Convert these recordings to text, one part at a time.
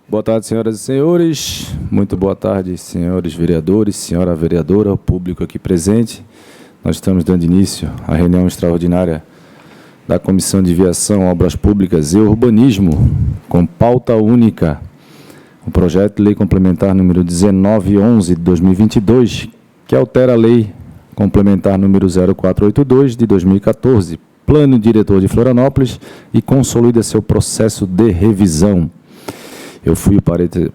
Boa tarde, senhoras e senhores. Muito boa tarde, senhores vereadores, senhora vereadora, o público aqui presente. Nós estamos dando início à reunião extraordinária da Comissão de Viação, Obras Públicas e Urbanismo, com pauta única, o projeto de lei complementar número 1911 de 2022, que altera a lei complementar número 0482 de 2014, Plano Diretor de Florianópolis, e consolida seu processo de revisão. Eu fui o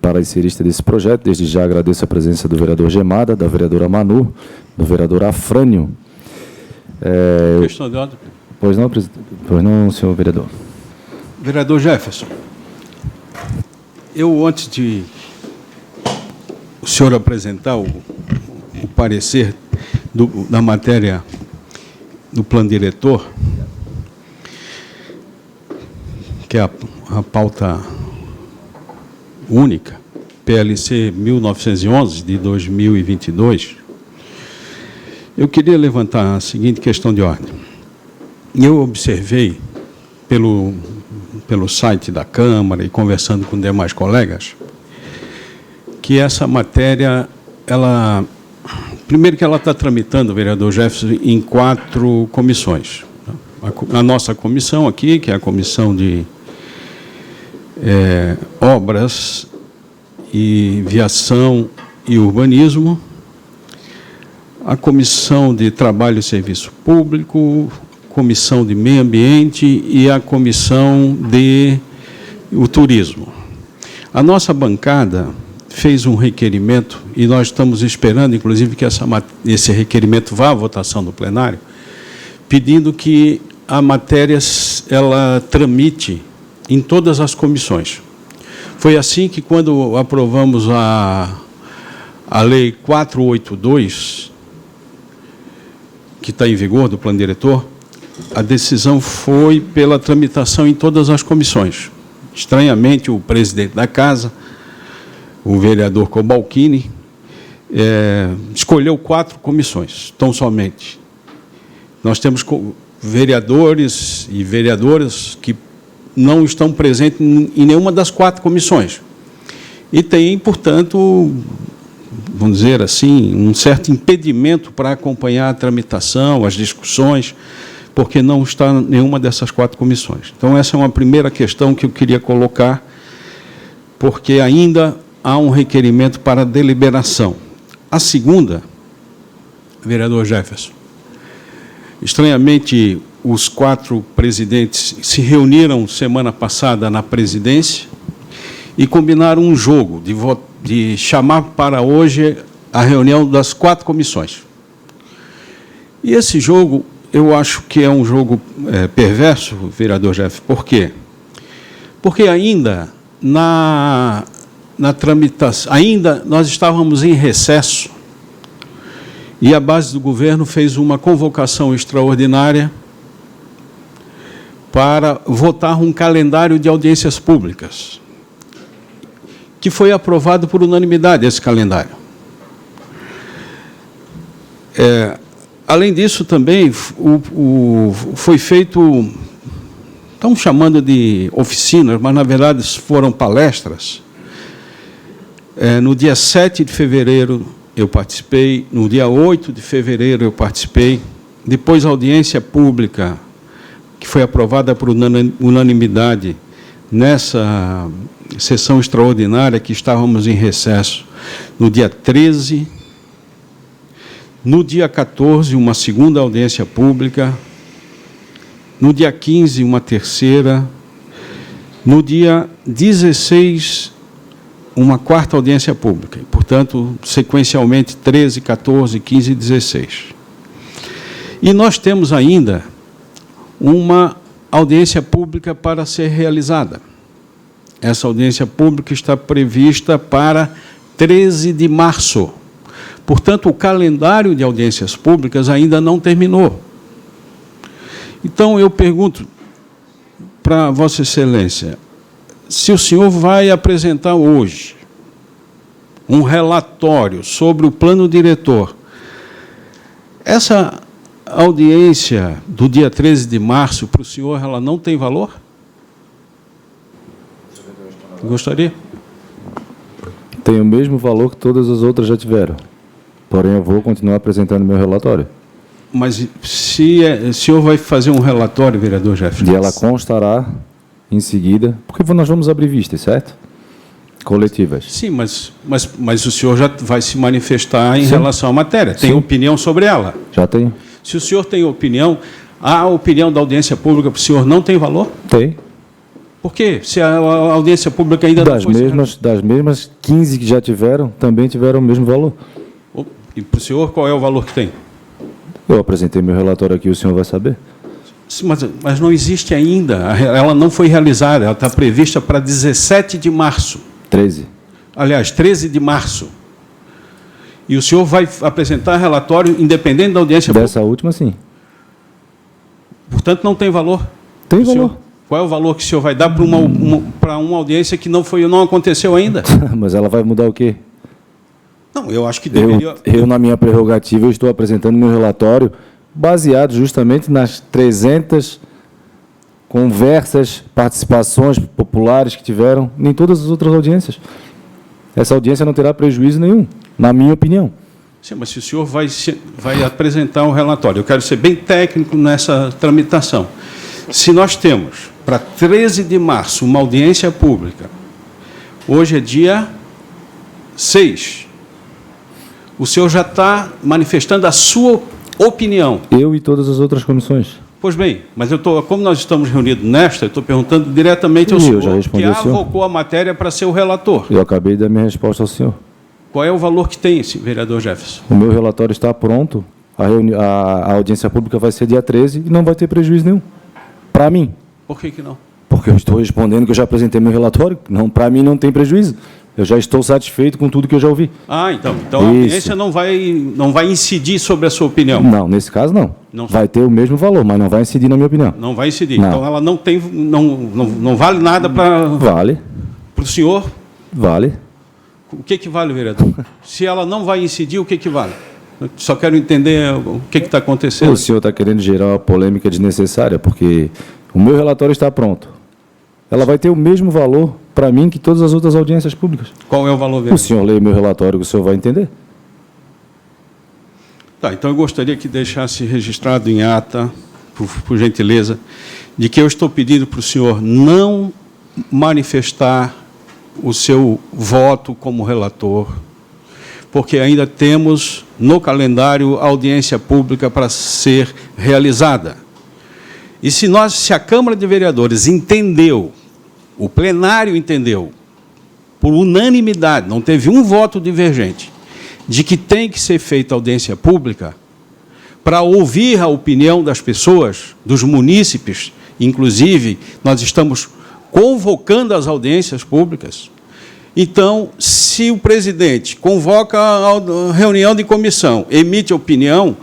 parecerista desse projeto. Desde já agradeço a presença do vereador Gemada, da vereadora Manu, do vereador Afrânio. Questão de ordem. Pois não, senhor vereador. Vereador Jefferson, antes de o senhor apresentar o parecer da matéria do plano diretor, que é a pauta única, PLC 1911, de 2022, eu queria levantar a seguinte questão de ordem. Eu observei, pelo site da Câmara e conversando com demais colegas, que essa matéria, primeiro que ela está tramitando, vereador Jefferson, em 4 comissões. A nossa comissão aqui, que é a Comissão de Obras e Viação e Urbanismo, a Comissão de Trabalho e Serviço Público, Comissão de Meio Ambiente e a Comissão de Turismo. A nossa bancada fez um requerimento, e nós estamos esperando, inclusive, que esse requerimento vá à votação do plenário, pedindo que a matéria ela tramite em todas as comissões. Foi assim que, quando aprovamos a Lei 482, que está em vigor, do Plano Diretor, a decisão foi pela tramitação em todas as comissões. Estranhamente, o presidente da Casa, o vereador Cobalcini, escolheu 4 comissões, tão somente. Nós temos vereadores e vereadoras que não estão presentes em nenhuma das 4 comissões. E tem, portanto, vamos dizer assim, um certo impedimento para acompanhar a tramitação, as discussões, porque não está em nenhuma dessas 4 comissões. Então, essa é uma primeira questão que eu queria colocar, porque ainda há um requerimento para deliberação. A segunda, vereador Jefferson, estranhamente, os 4 presidentes se reuniram semana passada na presidência e combinaram um jogo de chamar para hoje a reunião das 4 comissões. E esse jogo, eu acho que é um jogo perverso, vereador Jefferson. Por quê? Porque ainda na tramitação, nós estávamos em recesso e a base do governo fez uma convocação extraordinária para votar um calendário de audiências públicas, que foi aprovado por unanimidade, esse calendário. Além disso, também foi feito, estão chamando de oficinas, mas, na verdade, foram palestras. No dia 7 de fevereiro, eu participei, no dia 8 de fevereiro, eu participei, depois a audiência pública, que foi aprovada por unanimidade nessa sessão extraordinária que estávamos em recesso, no dia 13, no dia 14, uma segunda audiência pública, no dia 15, uma terceira, no dia 16, uma 4ª audiência pública, e, portanto, sequencialmente, 13, 14, 15 e 16. E nós temos ainda uma audiência pública para ser realizada. Essa audiência pública está prevista para 13 de março. Portanto, o calendário de audiências públicas ainda não terminou. Então, eu pergunto para Vossa Excelência, se o senhor vai apresentar hoje um relatório sobre o plano diretor, essa audiência do dia 13 de março, para o senhor, ela não tem valor? Gostaria? Tem o mesmo valor que todas as outras já tiveram. Porém, eu vou continuar apresentando meu relatório. Mas se o senhor vai fazer um relatório, vereador Jefferson? E ela constará em seguida, porque nós vamos abrir vistas, certo? Coletivas. Sim, mas o senhor já vai se manifestar em Sim. relação à matéria. Tem Sim. opinião sobre ela? Já tenho. Se o senhor tem opinião, a opinião da audiência pública para o senhor não tem valor? Tem. Por quê? Se a audiência pública ainda não foi... Das mesmas 15 que já tiveram, também tiveram o mesmo valor. E para o senhor, qual é o valor que tem? Eu apresentei meu relatório aqui, o senhor vai saber. Mas não existe ainda. Ela não foi realizada. Ela está prevista para 17 de março. 13. Aliás, 13 de março. E o senhor vai apresentar relatório independente da audiência pública? Dessa última, sim. Portanto, não tem valor? Tem valor. Senhor, qual é o valor que o senhor vai dar para uma audiência que não aconteceu ainda? Mas ela vai mudar o quê? Não, eu acho que deveria... Eu, na minha prerrogativa, eu estou apresentando meu relatório baseado justamente nas 300 conversas, participações populares que tiveram em todas as outras audiências. Essa audiência não terá prejuízo nenhum, na minha opinião. Sim, mas se o senhor vai apresentar um relatório, eu quero ser bem técnico nessa tramitação. Se nós temos, para 13 de março, uma audiência pública, hoje é dia 6, o senhor já está manifestando a sua opinião. Eu e todas as outras comissões. Pois bem, mas como nós estamos reunidos nesta, eu estou perguntando diretamente ao senhor, que avocou a matéria para ser o relator. Eu acabei de dar minha resposta ao senhor. Qual é o valor que tem esse vereador Jefferson? O meu relatório está pronto, a audiência pública vai ser dia 13 e não vai ter prejuízo nenhum. Para mim. Por que não? Porque eu estou respondendo que eu já apresentei meu relatório. Para mim não tem prejuízo. Eu já estou satisfeito com tudo que eu já ouvi. Então a audiência não vai incidir sobre a sua opinião? Não, nesse caso não. Vai ter o mesmo valor, mas não vai incidir na minha opinião. Não vai incidir. Não. Então ela não vale nada para... Vale. Para o senhor? Vale. O que vale, vereador? Se ela não vai incidir, o que vale? Eu só quero entender o que está acontecendo. O senhor está querendo gerar uma polêmica desnecessária, porque o meu relatório está pronto. Ela vai ter o mesmo valor para mim que todas as outras audiências públicas. Qual é o valor, vereador? O senhor lê meu relatório, o senhor vai entender. Tá, então eu gostaria que deixasse registrado em ata, por gentileza, de que eu estou pedindo para o senhor não manifestar o seu voto como relator, porque ainda temos no calendário audiência pública para ser realizada. E se a Câmara de Vereadores entendeu, o plenário entendeu, por unanimidade, não teve um voto divergente, de que tem que ser feita audiência pública para ouvir a opinião das pessoas, dos munícipes, inclusive nós estamos convocando as audiências públicas. Então, se o presidente convoca a reunião de comissão, emite opinião,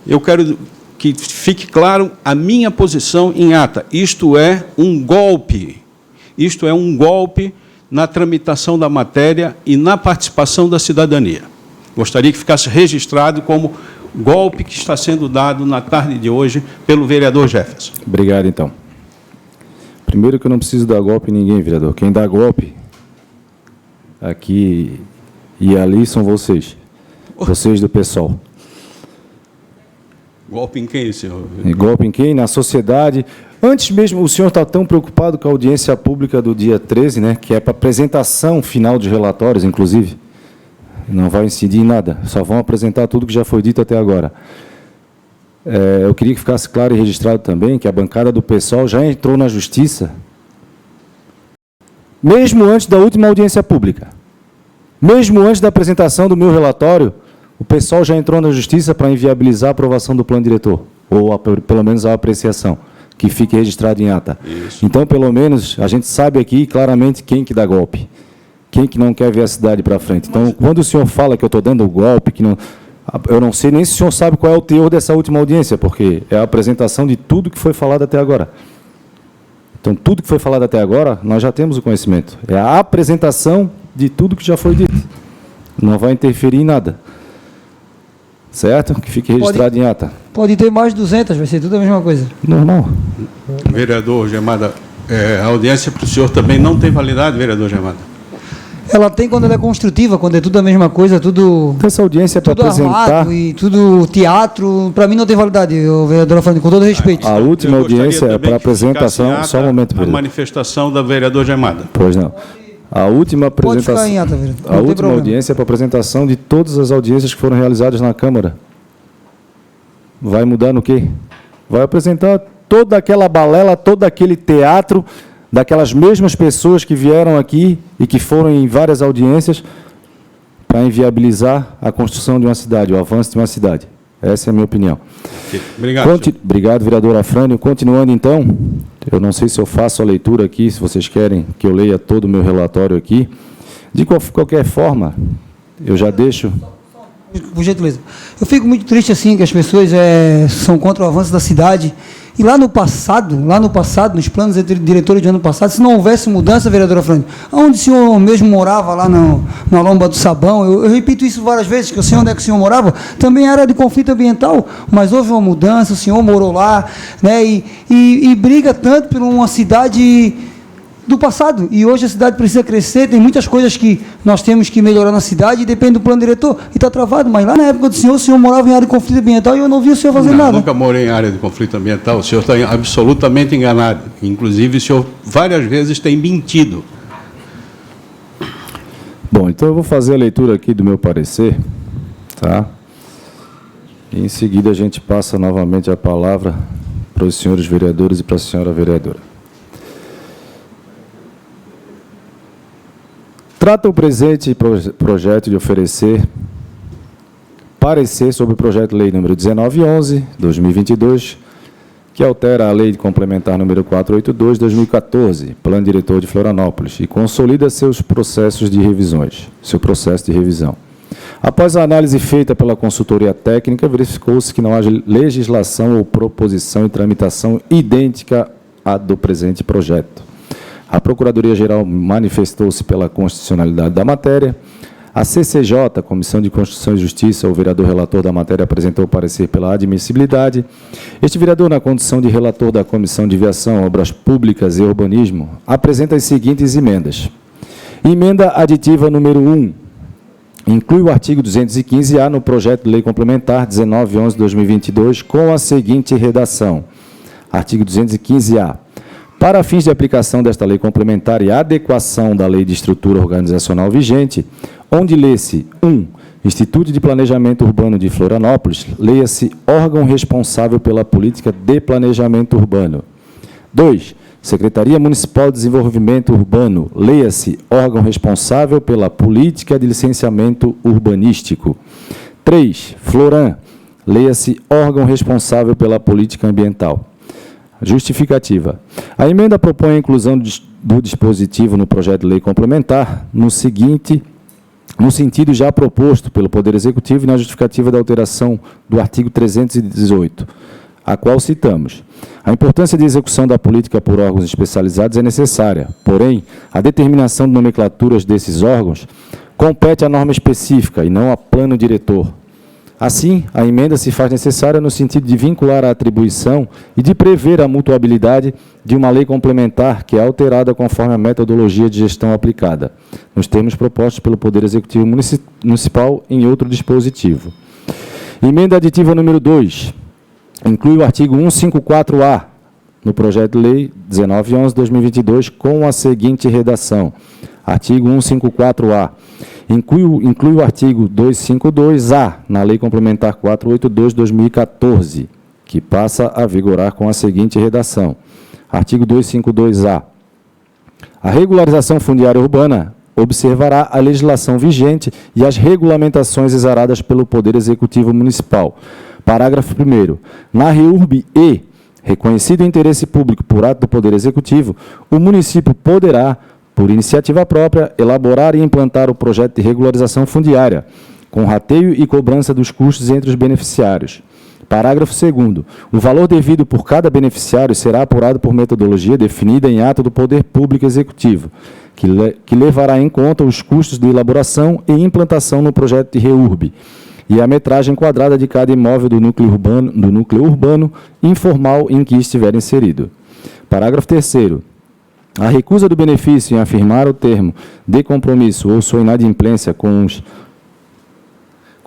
eu quero que fique claro a minha posição em ata. Isto é um golpe. Isto é um golpe na tramitação da matéria e na participação da cidadania. Gostaria que ficasse registrado como golpe que está sendo dado na tarde de hoje pelo vereador Jefferson. Obrigado, então. Primeiro que eu não preciso dar golpe em ninguém, vereador. Quem dá golpe aqui e ali são vocês. Vocês do PSOL. Golpe em quem, senhor? E golpe em quem? Na sociedade. Antes mesmo, o senhor está tão preocupado com a audiência pública do dia 13, né, que é para apresentação final de relatórios, inclusive. Não vai incidir em nada, só vão apresentar tudo que já foi dito até agora. Eu queria que ficasse claro e registrado também que a bancada do PSOL já entrou na Justiça, mesmo antes da última audiência pública. Mesmo antes da apresentação do meu relatório, o PSOL já entrou na Justiça para inviabilizar a aprovação do plano diretor, ou pelo menos a apreciação, que fique registrado em ata. Isso. Então, pelo menos, a gente sabe aqui claramente quem que dá golpe, quem que não quer ver a cidade para frente. Então, quando o senhor fala que eu estou dando golpe, eu não sei nem se o senhor sabe qual é o teor dessa última audiência, porque é a apresentação de tudo que foi falado até agora. Então, tudo que foi falado até agora, nós já temos o conhecimento. É a apresentação de tudo que já foi dito. Não vai interferir em nada. Certo? Que fique registrado em ata. Pode ter mais de 200, vai ser tudo a mesma coisa. Normal. Vereador Gemada, a audiência para o senhor também não tem validade, vereador Gemada? Ela tem quando ela é construtiva, quando é tudo a mesma coisa, tudo... Então, essa audiência é para tudo apresentar... armado e tudo teatro, para mim não tem validade, vereadora Fernando, com todo respeito. A última Eu gostaria audiência é também para que ficasse apresentação... em ata Só um momento, a vereador. manifestação da vereadora Gemada. Pois não. A última Pode apresentação... ficar em ata, vereador. Não A tem última problema. audiência é para apresentação de todas as audiências que foram realizadas na Câmara. Vai mudar no quê? Vai apresentar toda aquela balela, todo aquele teatro daquelas mesmas pessoas que vieram aqui e que foram em várias audiências para inviabilizar a construção de uma cidade, o avanço de uma cidade. Essa é a minha opinião. Obrigado. Obrigado, vereador Afrânio. Continuando, então, eu não sei se eu faço a leitura aqui, se vocês querem que eu leia todo o meu relatório aqui. De qualquer forma, eu já deixo... Por gentileza. Eu fico muito triste assim que as pessoas são contra o avanço da cidade. E lá no passado, nos planos diretores de ano passado, se não houvesse mudança, vereadora Fernanda, onde o senhor mesmo morava, lá na Lomba do Sabão, eu repito isso várias vezes, que eu sei onde é que o senhor morava, também era de conflito ambiental, mas houve uma mudança, o senhor morou lá, né, e briga tanto por uma cidade do passado, e hoje a cidade precisa crescer, tem muitas coisas que nós temos que melhorar na cidade, e depende do plano diretor, e está travado, mas lá na época do senhor, o senhor morava em área de conflito ambiental, e eu não vi o senhor fazer nada. Nunca morei em área de conflito ambiental, o senhor está absolutamente enganado, inclusive o senhor várias vezes tem mentido. Bom, então eu vou fazer a leitura aqui do meu parecer, tá? E em seguida a gente passa novamente a palavra para os senhores vereadores e para a senhora vereadora. Trata o presente projeto de oferecer parecer sobre o projeto de lei número 1911/2022, que altera a lei complementar número 482/2014, Plano Diretor de Florianópolis, e consolida seu processo de revisão. Após a análise feita pela consultoria técnica, verificou-se que não haja legislação ou proposição em tramitação idêntica à do presente projeto. A Procuradoria-Geral manifestou-se pela constitucionalidade da matéria. A CCJ, Comissão de Constituição e Justiça, o vereador relator da matéria, apresentou parecer pela admissibilidade. Este vereador, na condição de relator da Comissão de Viação, Obras Públicas e Urbanismo, apresenta as seguintes emendas. Emenda aditiva número 1. Inclui o artigo 215-A no projeto de lei complementar 1911/2022 com a seguinte redação. Artigo 215-A. Para fins de aplicação desta lei complementar e adequação da lei de estrutura organizacional vigente, onde lê-se 1. Instituto de Planejamento Urbano de Florianópolis, leia-se órgão responsável pela política de planejamento urbano. 2. Secretaria Municipal de Desenvolvimento Urbano, leia-se órgão responsável pela política de licenciamento urbanístico. 3. Floran, leia-se órgão responsável pela política ambiental. Justificativa. A emenda propõe a inclusão do dispositivo no projeto de lei complementar no sentido já proposto pelo Poder Executivo e na justificativa da alteração do artigo 318, a qual citamos. A importância de execução da política por órgãos especializados é necessária, porém, a determinação de nomenclaturas desses órgãos compete à norma específica e não a plano diretor. Assim, a emenda se faz necessária no sentido de vincular a atribuição e de prever a mutuabilidade de uma lei complementar que é alterada conforme a metodologia de gestão aplicada, nos termos propostos pelo Poder Executivo Municipal em outro dispositivo. Emenda aditiva número 2. Inclui o artigo 154-A no projeto de lei 1911/2022 com a seguinte redação. Artigo 154-A. Inclui o artigo 252-A na Lei Complementar 482/2014, que passa a vigorar com a seguinte redação. Artigo 252-A. A regularização fundiária urbana observará a legislação vigente e as regulamentações exaradas pelo Poder Executivo Municipal. Parágrafo 1º. Na REURB e, reconhecido o interesse público por ato do Poder Executivo, o município poderá, por iniciativa própria, elaborar e implantar o projeto de regularização fundiária, com rateio e cobrança dos custos entre os beneficiários. Parágrafo 2º. O valor devido por cada beneficiário será apurado por metodologia definida em ato do Poder Público Executivo, que levará em conta os custos de elaboração e implantação no projeto de REURB e a metragem quadrada de cada imóvel do núcleo urbano informal em que estiver inserido. Parágrafo 3º. A recusa do benefício em afirmar o termo de compromisso ou sua inadimplência com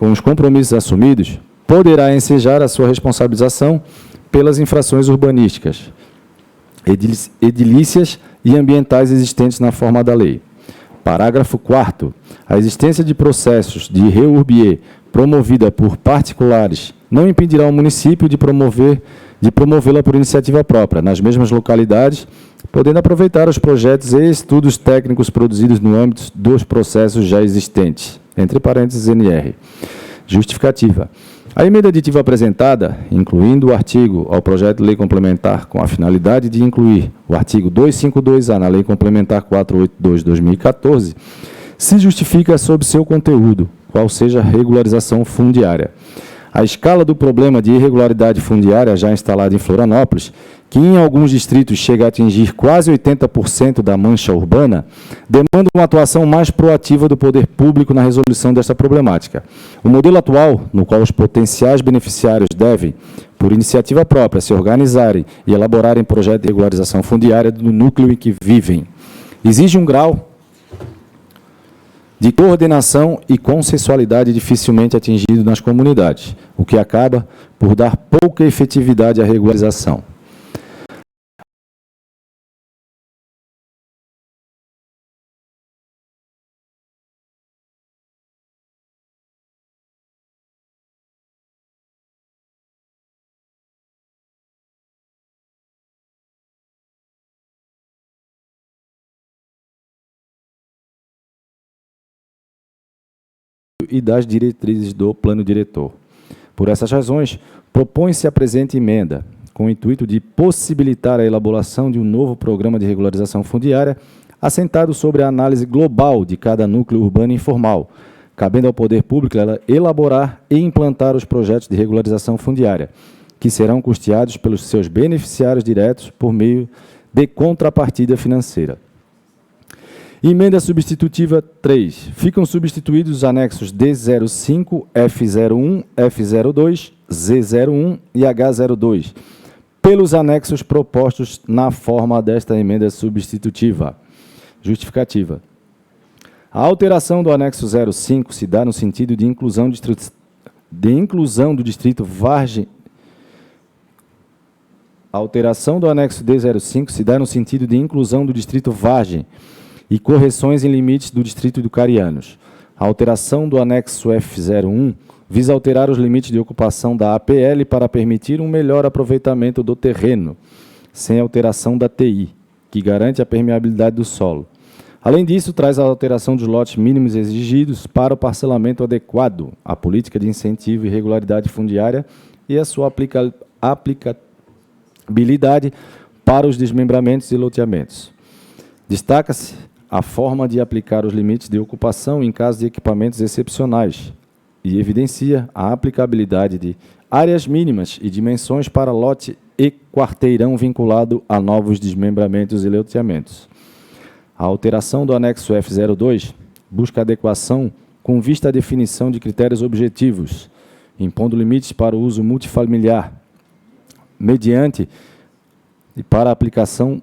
os compromissos assumidos poderá ensejar a sua responsabilização pelas infrações urbanísticas, edilícias e ambientais existentes na forma da lei. Parágrafo 4º. A existência de processos de reurbier promovida por particulares não impedirá o município de promovê-la por iniciativa própria, nas mesmas localidades, podendo aproveitar os projetos e estudos técnicos produzidos no âmbito dos processos já existentes. Entre parênteses, NR. Justificativa. A emenda aditiva apresentada, incluindo o artigo ao projeto de lei complementar com a finalidade de incluir o artigo 252-A na Lei Complementar 482/2014, se justifica sob seu conteúdo, qual seja a regularização fundiária. A escala do problema de irregularidade fundiária já instalada em Florianópolis, que em alguns distritos chega a atingir quase 80% da mancha urbana, demanda uma atuação mais proativa do poder público na resolução desta problemática. O modelo atual, no qual os potenciais beneficiários devem, por iniciativa própria, se organizarem e elaborarem projeto de regularização fundiária do núcleo em que vivem, exige um grau de coordenação e consensualidade dificilmente atingido nas comunidades, o que acaba por dar pouca efetividade à regularização. E das diretrizes do plano diretor. Por essas razões, propõe-se a presente emenda, com o intuito de possibilitar a elaboração de um novo programa de regularização fundiária, assentado sobre a análise global de cada núcleo urbano informal, cabendo ao poder público elaborar e implantar os projetos de regularização fundiária, que serão custeados pelos seus beneficiários diretos por meio de contrapartida financeira. Emenda substitutiva 3. Ficam substituídos os anexos D05, F01, F02, Z01 e H02, pelos anexos propostos na forma desta emenda substitutiva. Justificativa. A alteração do anexo 05 se dá no sentido de inclusão do distrito Vargem. A alteração do anexo D05 se dá no sentido de inclusão do distrito Vargem e correções em limites do distrito do Carianos. A alteração do anexo F01 visa alterar os limites de ocupação da APL para permitir um melhor aproveitamento do terreno, sem alteração da TI, que garante a permeabilidade do solo. Além disso, traz a alteração dos lotes mínimos exigidos para o parcelamento adequado à política de incentivo e regularidade fundiária e a sua aplicabilidade para os desmembramentos e loteamentos. Destaca-se a forma de aplicar os limites de ocupação em caso de equipamentos excepcionais e evidencia a aplicabilidade de áreas mínimas e dimensões para lote e quarteirão vinculado a novos desmembramentos e loteamentos. A alteração do anexo F02 busca adequação com vista à definição de critérios objetivos, impondo limites para o uso multifamiliar, mediante e para a aplicação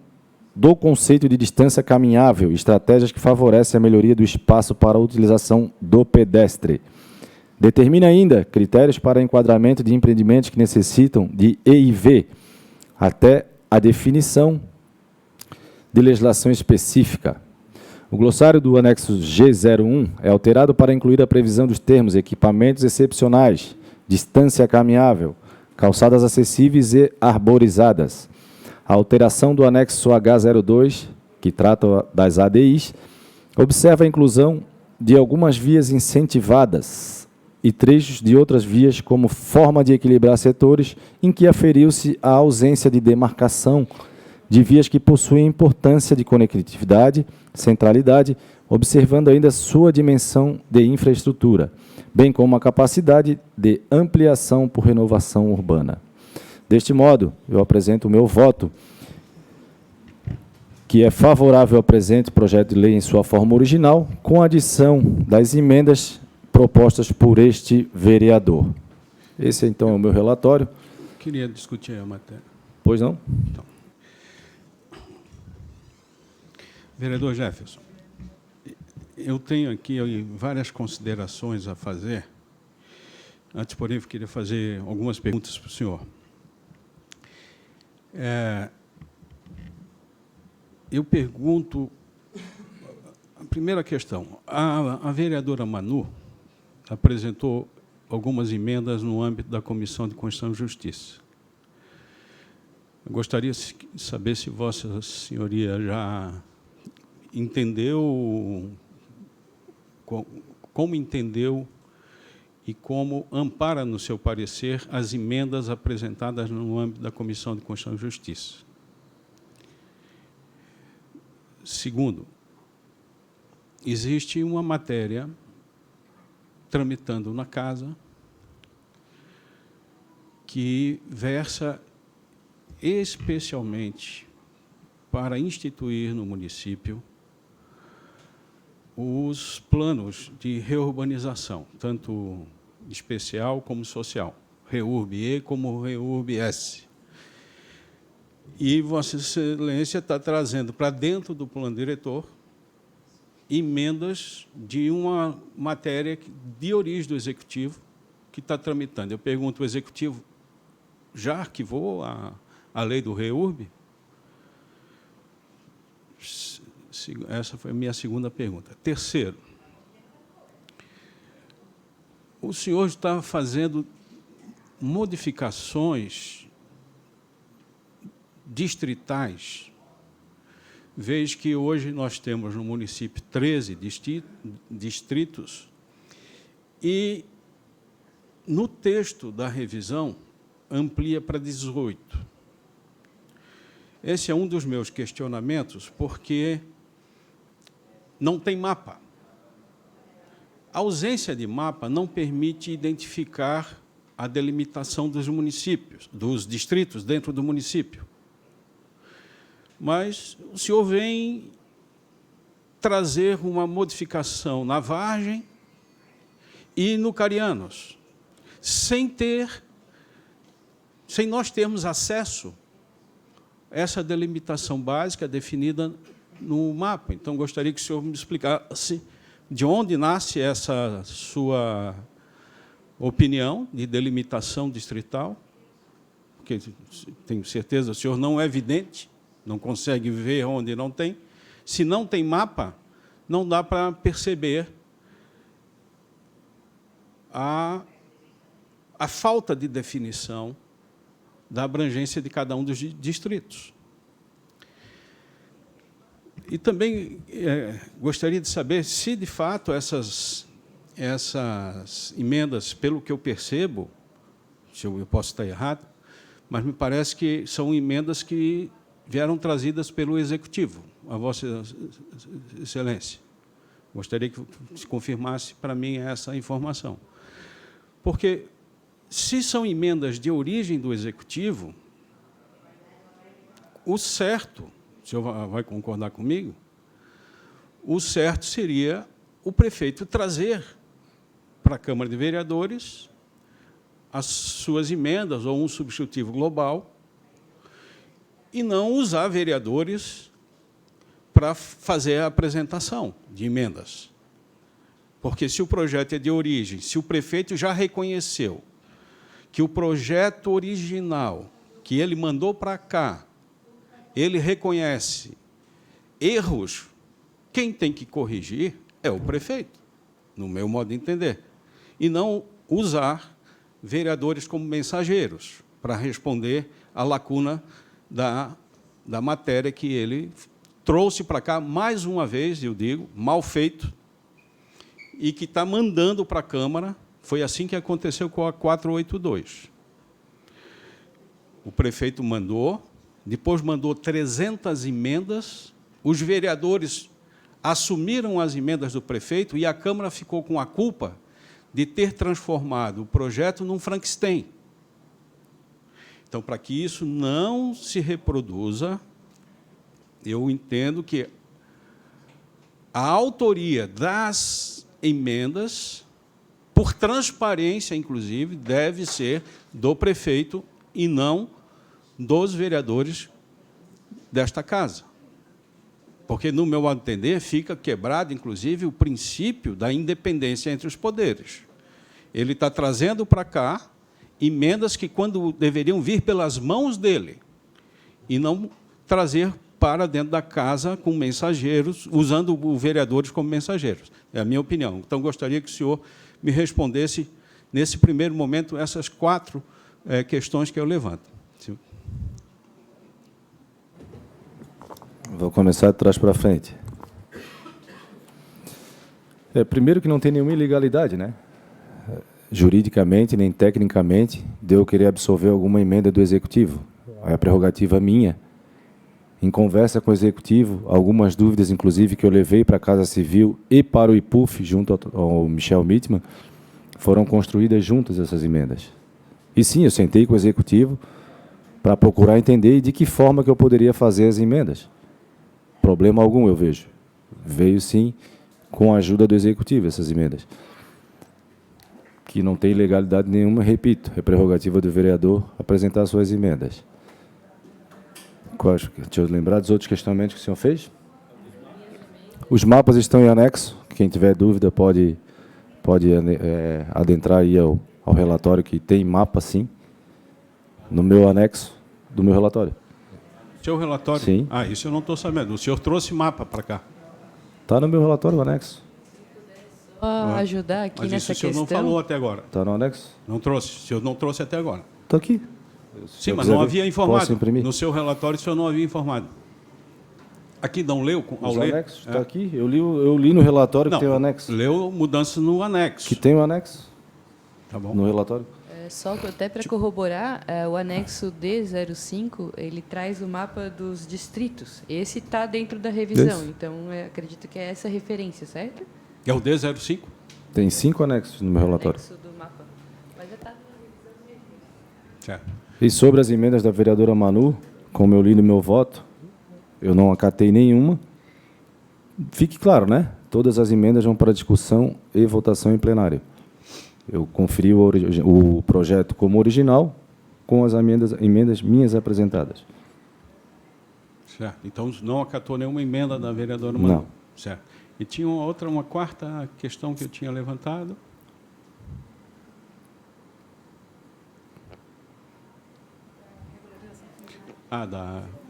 do conceito de distância caminhável, estratégias que favorecem a melhoria do espaço para a utilização do pedestre. Determina ainda critérios para enquadramento de empreendimentos que necessitam de EIV, até a definição de legislação específica. O glossário do anexo G01 é alterado para incluir a previsão dos termos equipamentos excepcionais, distância caminhável, calçadas acessíveis e arborizadas. A alteração do anexo H02, que trata das ADIs, observa a inclusão de algumas vias incentivadas e trechos de outras vias como forma de equilibrar setores, em que aferiu-se a ausência de demarcação de vias que possuem importância de conectividade, centralidade, observando ainda sua dimensão de infraestrutura, bem como a capacidade de ampliação por renovação urbana. Deste modo, eu apresento o meu voto, que é favorável ao presente projeto de lei em sua forma original, com a adição das emendas propostas por este vereador. Esse, então, é o meu relatório. Eu queria discutir a matéria. Pois não? Então, Vereador Jefferson, eu tenho aqui várias considerações a fazer. Antes, porém, eu queria fazer algumas perguntas para o senhor. Eu pergunto, a primeira questão, a vereadora Manu apresentou algumas emendas no âmbito da Comissão de Constituição e Justiça. Eu gostaria de saber se Vossa Senhoria já entendeu, como entendeu e como ampara, no seu parecer, as emendas apresentadas no âmbito da Comissão de Constituição e Justiça. Segundo, existe uma matéria tramitando na casa que versa especialmente para instituir no município os planos de reurbanização, tanto especial como social, REURB-E como REURB-S. E Vossa Excelência está trazendo para dentro do plano diretor emendas de uma matéria de origem do Executivo que está tramitando. Eu pergunto, o Executivo já arquivou a lei do REURB? Essa foi a minha segunda pergunta. Terceiro, o senhor está fazendo modificações distritais, vez que hoje nós temos no município 13 distritos, e no texto da revisão amplia para 18. Esse é um dos meus questionamentos, porque não tem mapa. A ausência de mapa não permite identificar a delimitação dos municípios, dos distritos dentro do município. Mas o senhor vem trazer uma modificação na Vargem e no Carianos, sem nós termos acesso a essa delimitação básica definida no mapa. Então, gostaria que o senhor me explicasse de onde nasce essa sua opinião de delimitação distrital, porque tenho certeza, o senhor não é vidente, não consegue ver onde não tem. Se não tem mapa, não dá para perceber a falta de definição da abrangência de cada um dos distritos. E também gostaria de saber se, de fato, essas emendas, pelo que eu percebo, se eu posso estar errado, mas me parece que são emendas que vieram trazidas pelo Executivo, a Vossa Excelência. Gostaria que se confirmasse para mim essa informação. Porque, se são emendas de origem do Executivo, o certo, o senhor vai concordar comigo, o certo seria o prefeito trazer para a Câmara de Vereadores as suas emendas ou um substitutivo global e não usar vereadores para fazer a apresentação de emendas. Porque, se o projeto é de origem, se o prefeito já reconheceu que o projeto original que ele mandou para cá, ele reconhece erros, quem tem que corrigir é o prefeito, no meu modo de entender, e não usar vereadores como mensageiros para responder à lacuna da matéria que ele trouxe para cá, mais uma vez, eu digo, mal feito, e que está mandando para a Câmara. Foi assim que aconteceu com a 482. O prefeito mandou, depois mandou 300 emendas, os vereadores assumiram as emendas do prefeito e a Câmara ficou com a culpa de ter transformado o projeto num Frankenstein. Então, para que isso não se reproduza, eu entendo que a autoria das emendas, por transparência, inclusive, deve ser do prefeito e não dos vereadores desta casa. Porque, no meu entender, fica quebrado, inclusive, o princípio da independência entre os poderes. Ele está trazendo para cá emendas que, quando deveriam vir pelas mãos dele, e não trazer para dentro da casa com mensageiros, usando os vereadores como mensageiros. É a minha opinião. Então, gostaria que o senhor me respondesse, nesse primeiro momento, essas 4 questões que eu levanto. Vou começar de trás para frente. Primeiro que não tem nenhuma ilegalidade, né? Juridicamente, nem tecnicamente, de eu querer absorver alguma emenda do Executivo. É a prerrogativa minha. Em conversa com o Executivo, algumas dúvidas, inclusive, que eu levei para a Casa Civil e para o IPUF, junto ao Michel Mittmann, foram construídas juntas essas emendas. E sim, eu sentei com o Executivo para procurar entender de que forma que eu poderia fazer as emendas. Problema algum, eu vejo. Veio, sim, com a ajuda do Executivo, essas emendas. Que não tem legalidade nenhuma, repito, é prerrogativa do vereador apresentar suas emendas. Deixa eu lembrar dos outros questionamentos que o senhor fez. Os mapas estão em anexo, quem tiver dúvida pode adentrar aí ao relatório, que tem mapa, sim, no meu anexo do meu relatório. Seu relatório? Sim. Isso eu não estou sabendo. O senhor trouxe mapa para cá? Está no meu relatório, o anexo. Ajudar aqui Mas nessa isso o senhor questão. não falou até agora. Está no anexo? Não trouxe. O senhor não trouxe até agora. Está aqui. Sim, mas não havia informado. Posso imprimir? No seu relatório, o senhor não havia informado. Aqui não leu? Ao Os ler? anexos, está aqui. Eu li no relatório Não, que tem o anexo. leu mudanças no anexo. Que tem o anexo Tá bom. no relatório. Só até para corroborar, o anexo D05, ele traz o mapa dos distritos. Esse está dentro da revisão, Isso. então acredito que é essa referência, certo? É o D05? Tem 5 anexos no meu relatório. Anexo do mapa. Mas já está na revisão mesmo. Certo. E sobre as emendas da vereadora Manu, como eu li no meu voto, eu não acatei nenhuma. Fique claro, né? Todas as emendas vão para discussão e votação em plenário. Eu conferi o projeto como original, com as emendas minhas apresentadas. Certo. Então, não acatou nenhuma emenda da vereadora Manu? Não. Certo. E tinha uma quarta questão que eu tinha levantado.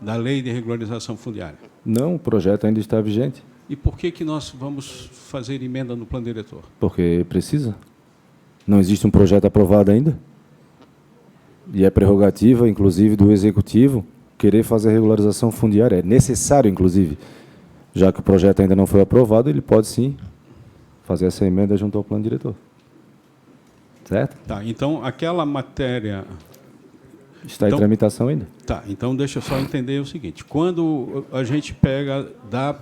Da lei de regularização fundiária. Não, o projeto ainda está vigente. E por que nós vamos fazer emenda no plano diretor? Porque precisa. Não existe um projeto aprovado ainda. E é prerrogativa, inclusive, do Executivo querer fazer a regularização fundiária. É necessário, inclusive. Já que o projeto ainda não foi aprovado, ele pode, sim, fazer essa emenda junto ao plano diretor. Certo? Tá, então, aquela matéria... Está em tramitação ainda. Tá, então deixa eu só entender o seguinte. Quando a gente pega da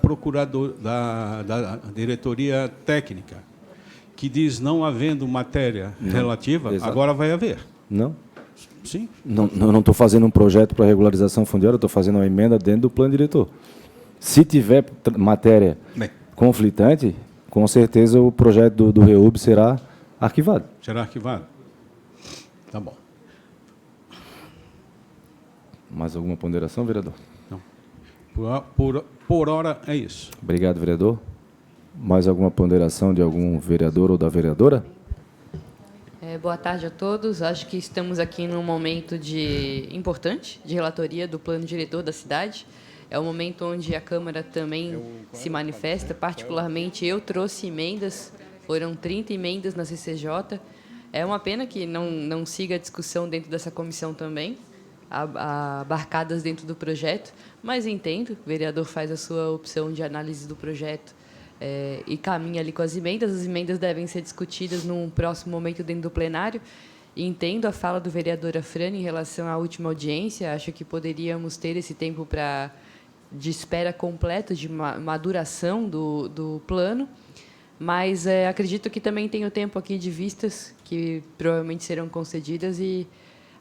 diretoria técnica, que diz não havendo matéria relativa, exato. Agora vai haver. Não? Sim. Não estou fazendo um projeto para regularização fundiária, estou fazendo uma emenda dentro do plano diretor. Se tiver matéria Bem, conflitante, com certeza o projeto do REUB será arquivado. será arquivado? Tá bom. Mais alguma ponderação, vereador? Não. Por hora é isso. Obrigado, vereador. Mais alguma ponderação de algum vereador ou da vereadora? Boa tarde a todos. Acho que estamos aqui num momento importante de relatoria do plano diretor da cidade. É um momento onde a Câmara também se manifesta. Particularmente, eu trouxe emendas, foram 30 emendas na CCJ. É uma pena que não siga a discussão dentro dessa comissão também, abarcadas dentro do projeto, mas entendo, o vereador faz a sua opção de análise do projeto e caminha ali com as emendas devem ser discutidas num próximo momento dentro do plenário, e entendo a fala do vereador Afrani em relação à última audiência, acho que poderíamos ter esse tempo de espera completo, de maduração do plano, mas acredito que também tenho tempo aqui de vistas, que provavelmente serão concedidas, e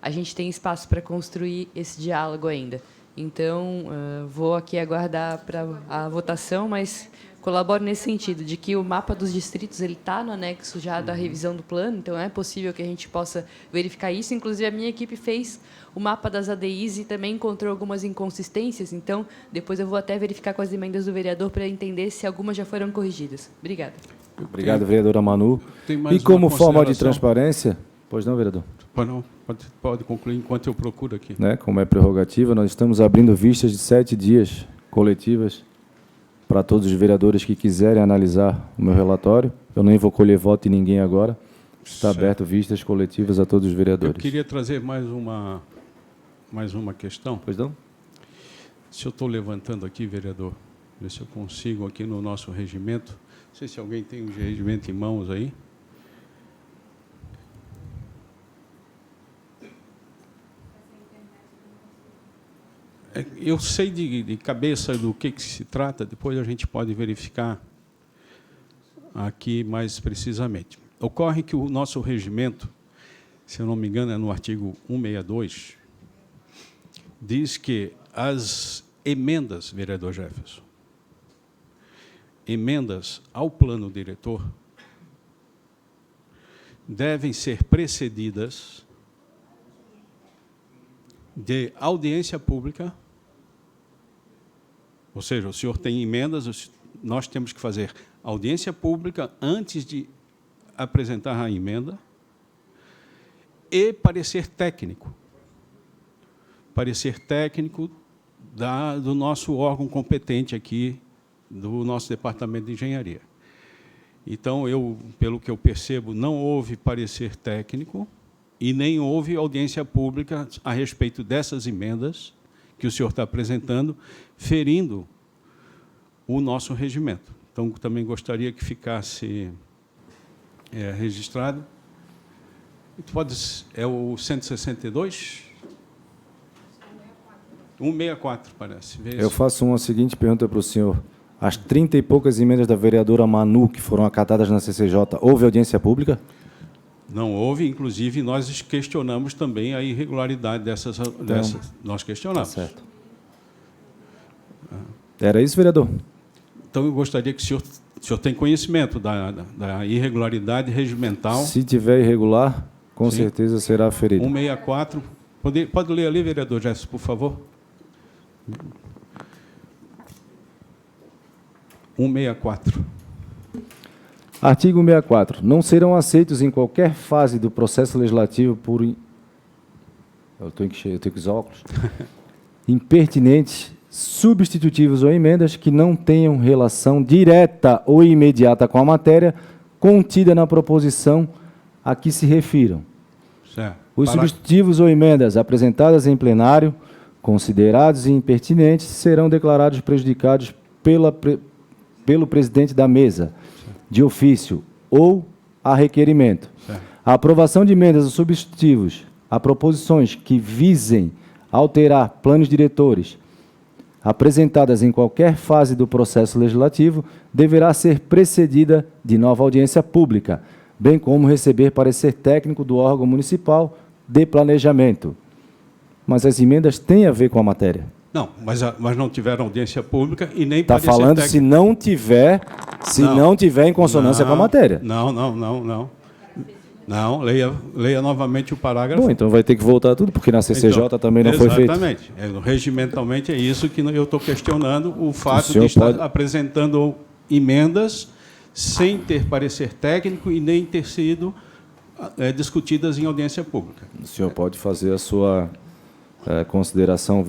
a gente tem espaço para construir esse diálogo ainda. Então, vou aqui aguardar para a votação, mas colaboro nesse sentido, de que o mapa dos distritos ele está no anexo já da revisão do plano, então é possível que a gente possa verificar isso. Inclusive, a minha equipe fez o mapa das ADIs e também encontrou algumas inconsistências, então depois eu vou até verificar com as emendas do vereador para entender se algumas já foram corrigidas. Obrigada. Obrigado, vereadora Manu. Tem mais E como uma forma de consideração? transparência... Pois não, vereador? Pode concluir enquanto eu procuro aqui. Né, como é prerrogativa, nós estamos abrindo vistas de 7 dias coletivas para todos os vereadores que quiserem analisar o meu relatório. Eu nem vou colher voto em ninguém agora. Está Certo. aberto vistas coletivas a todos os vereadores. Eu queria trazer mais uma questão. Pois não? Se eu estou levantando aqui, vereador, ver se eu consigo aqui no nosso regimento. Não sei se alguém tem um regimento em mãos aí. Eu sei de cabeça do que se trata, depois a gente pode verificar aqui mais precisamente. Ocorre que o nosso regimento, se eu não me engano, é no artigo 162, diz que as emendas, vereador Jefferson, emendas ao plano diretor devem ser precedidas de audiência pública, ou seja, o senhor tem emendas, nós temos que fazer audiência pública antes de apresentar a emenda e parecer técnico do nosso órgão competente aqui, do nosso departamento de engenharia. Então, pelo que eu percebo, não houve parecer técnico e nem houve audiência pública a respeito dessas emendas que o senhor está apresentando, ferindo o nosso regimento. Então, também gostaria que ficasse registrado. É o 162? 164, parece. Eu faço uma seguinte pergunta para o senhor. As 30 e poucas emendas da vereadora Manu que foram acatadas na CCJ, houve audiência pública? Não houve, inclusive, nós questionamos também a irregularidade dessas. Nós questionamos. Tá certo. Era isso, vereador? Então, eu gostaria que o senhor tem conhecimento da irregularidade regimental. Se tiver irregular, com Sim. certeza será ferido. 164. Pode ler ali, vereador Jefferson, por favor? 164. Artigo 164. Não serão aceitos em qualquer fase do processo legislativo por... Eu tenho que usar óculos. Impertinentes, substitutivos ou emendas que não tenham relação direta ou imediata com a matéria contida na proposição a que se refiram. Certo. Os substitutivos ou emendas apresentadas em plenário, considerados impertinentes, serão declarados prejudicados pelo presidente da mesa, de ofício ou a requerimento. Certo. A aprovação de emendas ou substitutivos a proposições que visem alterar planos diretores apresentadas em qualquer fase do processo legislativo deverá ser precedida de nova audiência pública, bem como receber parecer técnico do órgão municipal de planejamento. Mas as emendas têm a ver com a matéria. Não, mas não tiveram audiência pública e nem Está parecer falando técnico. se não tiver em consonância com a matéria. Não. Não, leia novamente o parágrafo. Bom, então vai ter que voltar tudo, porque na CCJ Então, também não foi feito. Exatamente. Regimentalmente é isso que eu estou questionando, o fato de senhor estar apresentando emendas sem ter parecer técnico e nem ter sido discutidas em audiência pública. O senhor pode fazer a sua consideração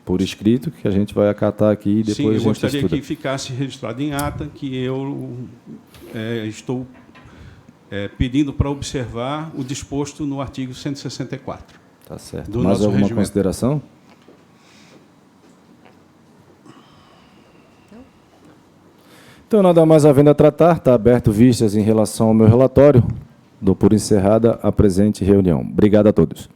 por escrito, que a gente vai acatar aqui e depois Sim, a eu gente gostaria estuda. que ficasse registrado em ata que eu estou pedindo para observar o disposto no artigo 164. Tá certo. Do Mais nosso alguma regimento. consideração? Então, nada mais havendo a tratar, está aberto vistas em relação ao meu relatório. Dou por encerrada a presente reunião. Obrigado a todos.